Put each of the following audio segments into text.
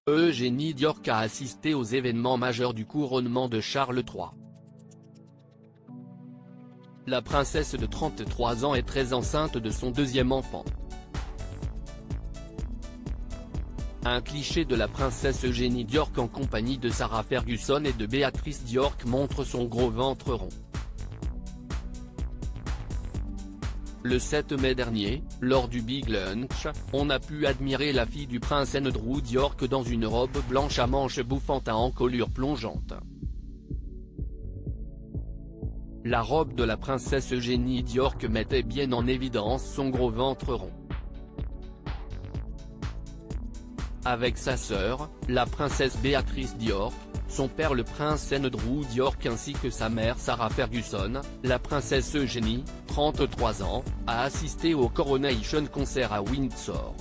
Eugénie Diorc a assisté aux événements majeurs du couronnement de Charles III. La princesse de 33 ans est très enceinte de son deuxième enfant. Un cliché de la princesse Eugénie Diorc en compagnie de Sarah Ferguson et de Béatrice Diorc montre son gros ventre rond. Le 7 mai dernier, lors du Big Lunch, on a pu admirer la fille du prince Andrew Diorc dans une robe blanche à manches bouffantes à encolure plongeante. La robe de la princesse Eugénie Diorc mettait bien en évidence son gros ventre rond. Avec sa sœur, la princesse Béatrice Diorc, son père le prince Andrew Diorc ainsi que sa mère Sarah Ferguson, la princesse Eugénie, 33 ans, a assisté au Coronation Concert à Windsor.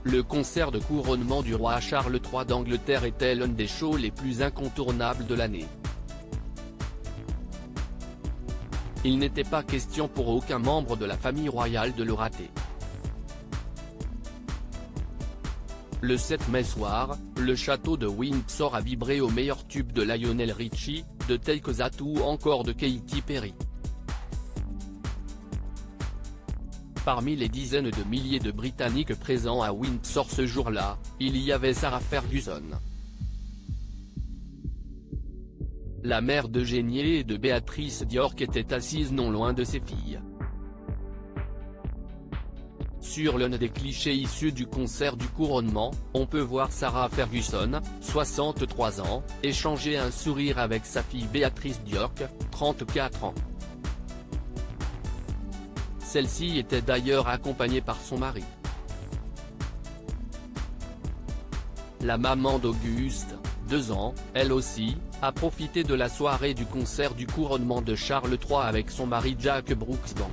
Le concert de couronnement du roi Charles III d'Angleterre était l'un des shows les plus incontournables de l'année. Il n'était pas question pour aucun membre de la famille royale de le rater. Le 7 mai soir, le château de Windsor a vibré aux meilleurs tubes de Lionel Richie, de Take That ou encore de Katy Perry. Parmi les dizaines de milliers de Britanniques présents à Windsor ce jour-là, il y avait Sarah Ferguson. La mère d'Eugénie et de Béatrice Diorc était assise non loin de ses filles. Sur l'un des clichés issus du concert du couronnement, on peut voir Sarah Ferguson, 63 ans, échanger un sourire avec sa fille Béatrice Diorc, 34 ans. Celle-ci était d'ailleurs accompagnée par son mari. La maman d'Auguste, 2 ans, elle aussi, a profité de la soirée du concert du couronnement de Charles III avec son mari Jack Brooksbank.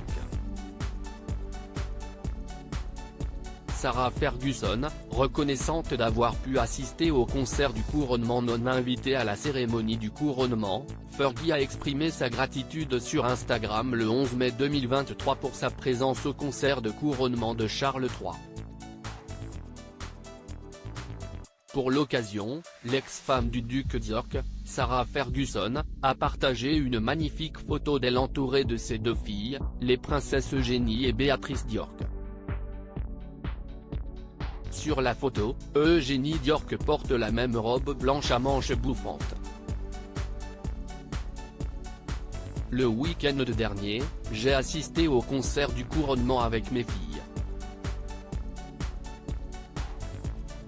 Sarah Ferguson, reconnaissante d'avoir pu assister au concert du couronnement non invitée à la cérémonie du couronnement, Fergie a exprimé sa gratitude sur Instagram le 11 mai 2023 pour sa présence au concert de couronnement de Charles III. Pour l'occasion, l'ex-femme du duc Diorc, Sarah Ferguson, a partagé une magnifique photo d'elle entourée de ses 2 filles, les princesses Eugénie et Béatrice Diorc. Sur la photo, Eugénie Diorc porte la même robe blanche à manches bouffantes. Le week-end dernier, j'ai assisté au concert du couronnement avec mes filles.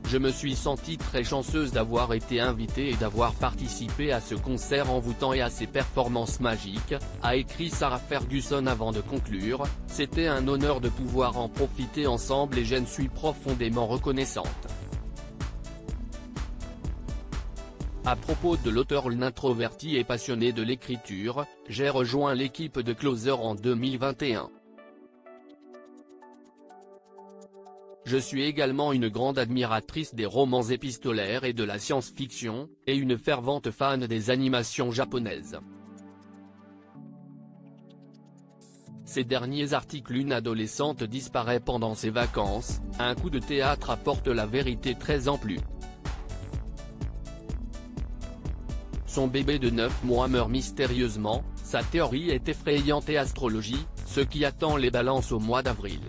Je me suis sentie très chanceuse d'avoir été invitée et d'avoir participé à ce concert envoûtant et à ces performances magiques, a écrit Sarah Ferguson avant de conclure, c'était un honneur de pouvoir en profiter ensemble et j'en suis profondément reconnaissante. À propos de l'auteur introverti et passionné de l'écriture, j'ai rejoint l'équipe de Closer en 2021. Je suis également une grande admiratrice des romans épistolaires et de la science-fiction, et une fervente fan des animations japonaises. Ces derniers articles Une adolescente disparaît pendant ses vacances, un coup de théâtre apporte la vérité très en plus. Son bébé de 9 mois meurt mystérieusement, sa théorie est effrayante et astrologie, ce qui attend les balances au mois d'avril.